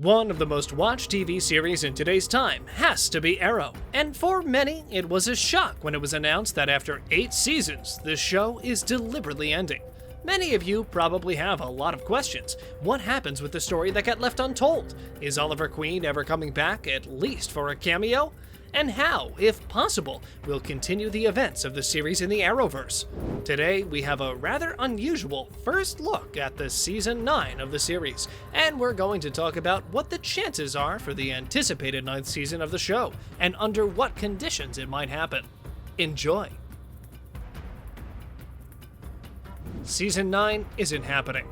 One of the most watched TV series in today's time has to be Arrow, and for many, it was a shock when it was announced that after 8 seasons, the show is deliberately ending. Many of you probably have a lot of questions. What happens with the story that got left untold? Is Oliver Queen ever coming back, at least for a cameo? And how, if possible, will continue the events of the series in the Arrowverse? Today, we have a rather unusual first look at the Season 9 of the series, and we're going to talk about what the chances are for the anticipated 9th season of the show, and under what conditions it might happen. Enjoy! Season 9 isn't happening.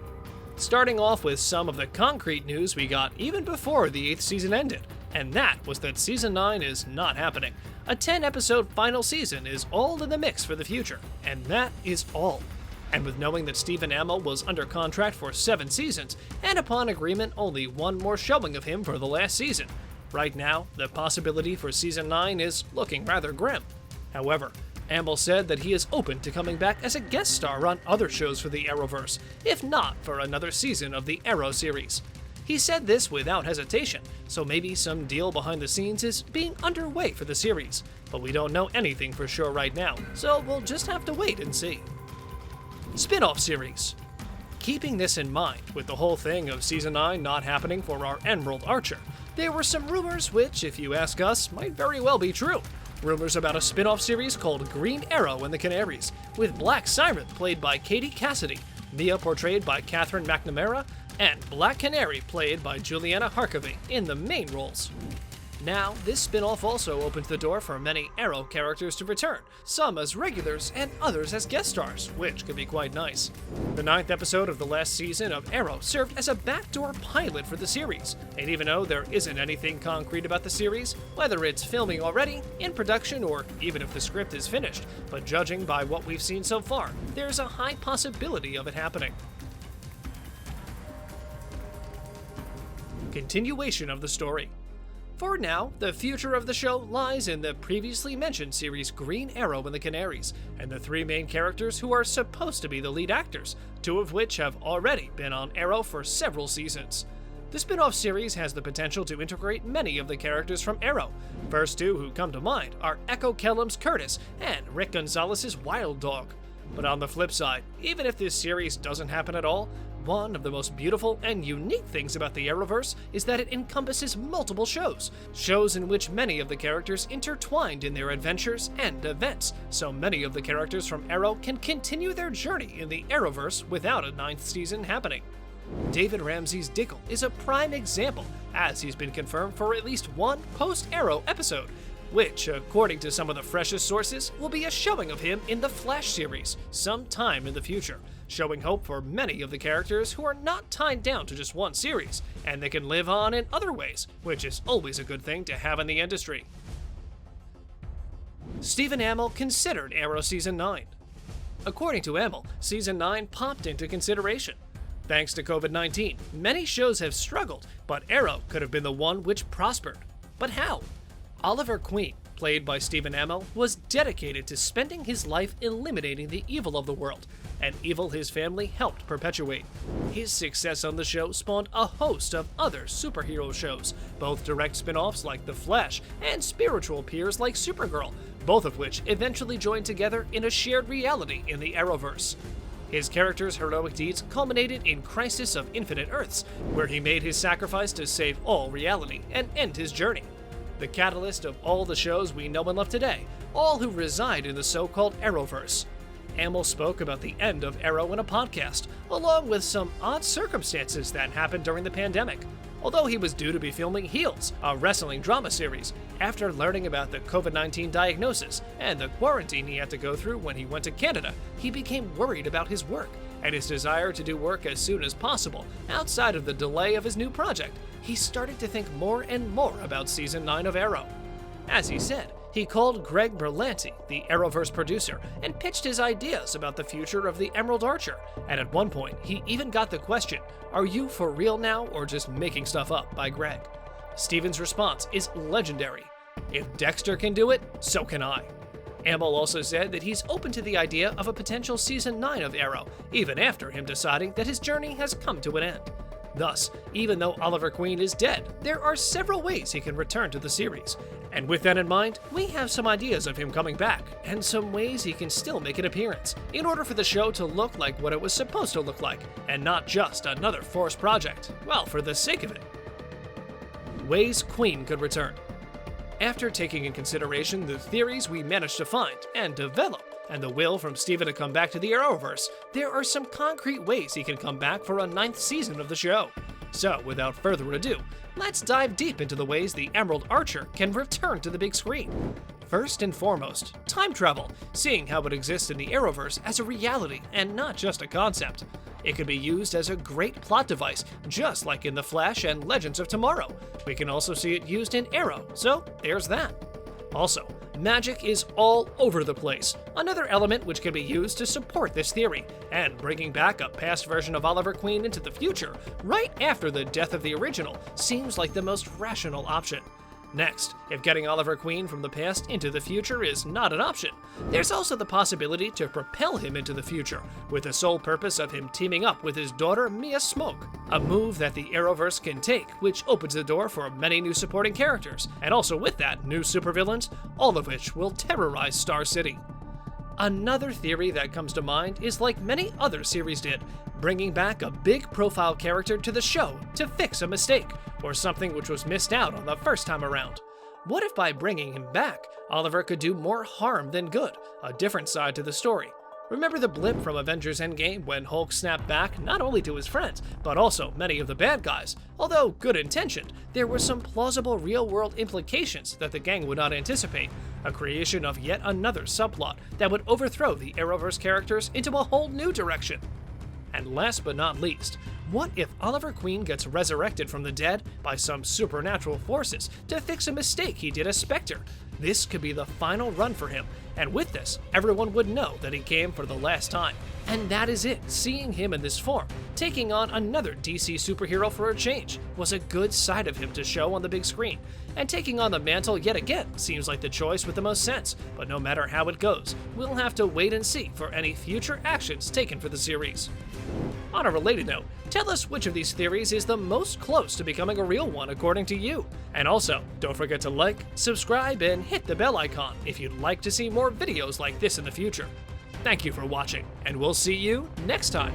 Starting off with some of the concrete news we got even before the 8th season ended. And that was that Season 9 is not happening. A 10-episode final season is all in the mix for the future, and that is all. And with knowing that Stephen Amell was under contract for 7 seasons, and upon agreement only one more showing of him for the last season, right now the possibility for Season 9 is looking rather grim. However, Amell said that he is open to coming back as a guest star on other shows for the Arrowverse, if not for another season of the Arrow series. He said this without hesitation, so maybe some deal behind the scenes is being underway for the series, but we don't know anything for sure right now, so we'll just have to wait and see. Spin-off series. Keeping this in mind, with the whole thing of Season 9 not happening for our Emerald Archer, there were some rumors which, if you ask us, might very well be true. Rumors about a spin-off series called Green Arrow and the Canaries, with Black Siren played by Cassidy, Mia portrayed by Katherine McNamara, and Black Canary played by Juliana Harkavy in the main roles. Now, this spin-off also opens the door for many Arrow characters to return, some as regulars and others as guest stars, which could be quite nice. The 9th episode of the last season of Arrow served as a backdoor pilot for the series, and even though there isn't anything concrete about the series, whether it's filming already, in production, or even if the script is finished, but judging by what we've seen so far, there's a high possibility of it happening. Continuation of the story. For now, the future of the show lies in the previously mentioned series Green Arrow and the Canaries, and the 3 main characters who are supposed to be the lead actors, 2 of which have already been on Arrow for several seasons. The spin-off series has the potential to integrate many of the characters from Arrow. First 2 who come to mind are Echo Kellum's Curtis and Rick Gonzalez's Wild Dog. But on the flip side, even if this series doesn't happen at all, one of the most beautiful and unique things about the Arrowverse is that it encompasses multiple shows in which many of the characters intertwined in their adventures and events, so many of the characters from Arrow can continue their journey in the Arrowverse without a 9th season happening. David Ramsey's Diggle is a prime example, as he's been confirmed for at least one post-Arrow episode, which, according to some of the freshest sources, will be a showing of him in the Flash series sometime in the future, showing hope for many of the characters who are not tied down to just one series, and they can live on in other ways, which is always a good thing to have in the industry. Stephen Amell considered Arrow Season 9. According to Amell, Season 9 popped into consideration. Thanks to COVID-19, many shows have struggled, but Arrow could have been the one which prospered. But how? Oliver Queen, played by Stephen Amell, was dedicated to spending his life eliminating the evil of the world, an evil his family helped perpetuate. His success on the show spawned a host of other superhero shows, both direct spin-offs like The Flash and spiritual peers like Supergirl, both of which eventually joined together in a shared reality in the Arrowverse. His character's heroic deeds culminated in Crisis of Infinite Earths, where he made his sacrifice to save all reality and end his journey. The catalyst of all the shows we know and love today, all who reside in the so-called Arrowverse. Amell spoke about the end of Arrow in a podcast, along with some odd circumstances that happened during the pandemic. Although he was due to be filming Heels, a wrestling drama series, after learning about the COVID-19 diagnosis and the quarantine he had to go through when he went to Canada, he became worried about his work and his desire to do work as soon as possible outside of the delay of his new project. He started to think more and more about Season 9 of Arrow. As he said, he called Greg Berlanti, the Arrowverse producer, and pitched his ideas about the future of the Emerald Archer, and at one point, he even got the question, "Are you for real now or just making stuff up?" by Greg. Steven's response is legendary. "If Dexter can do it, so can I." Amell also said that he's open to the idea of a potential Season 9 of Arrow, even after him deciding that his journey has come to an end. Thus, even though Oliver Queen is dead, there are several ways he can return to the series. And with that in mind, we have some ideas of him coming back, and some ways he can still make an appearance, in order for the show to look like what it was supposed to look like, and not just another forced project, well, for the sake of it. Ways Queen could return. After taking in consideration the theories we managed to find and develop, and the will from Steven to come back to the Arrowverse, there are some concrete ways he can come back for a 9th season of the show. So, without further ado, let's dive deep into the ways the Emerald Archer can return to the big screen. First and foremost, time travel, seeing how it exists in the Arrowverse as a reality and not just a concept. It can be used as a great plot device, just like in The Flash and Legends of Tomorrow. We can also see it used in Arrow, so there's that. Also, magic is all over the place, another element which can be used to support this theory, and bringing back a past version of Oliver Queen into the future, right after the death of the original, seems like the most rational option. Next, if getting Oliver Queen from the past into the future is not an option, there's also the possibility to propel him into the future, with the sole purpose of him teaming up with his daughter Mia Smoak, a move that the Arrowverse can take, which opens the door for many new supporting characters, and also with that, new supervillains, all of which will terrorize Star City. Another theory that comes to mind is like many other series did, bringing back a big profile character to the show to fix a mistake, or something which was missed out on the first time around. What if by bringing him back, Oliver could do more harm than good, a different side to the story? Remember the blip from Avengers Endgame when Hulk snapped back not only to his friends, but also many of the bad guys? Although good intentioned, there were some plausible real-world implications that the gang would not anticipate, a creation of yet another subplot that would overthrow the Arrowverse characters into a whole new direction. And last but not least, what if Oliver Queen gets resurrected from the dead by some supernatural forces to fix a mistake he did as Spectre? This could be the final run for him, and with this, everyone would know that he came for the last time. And that is it, seeing him in this form, taking on another DC superhero for a change, was a good side of him to show on the big screen. And taking on the mantle yet again seems like the choice with the most sense, but no matter how it goes, we'll have to wait and see for any future actions taken for the series. On a related note, tell us which of these theories is the most close to becoming a real one according to you. And also, don't forget to like, subscribe, and hit the bell icon if you'd like to see more videos like this in the future. Thank you for watching, and we'll see you next time.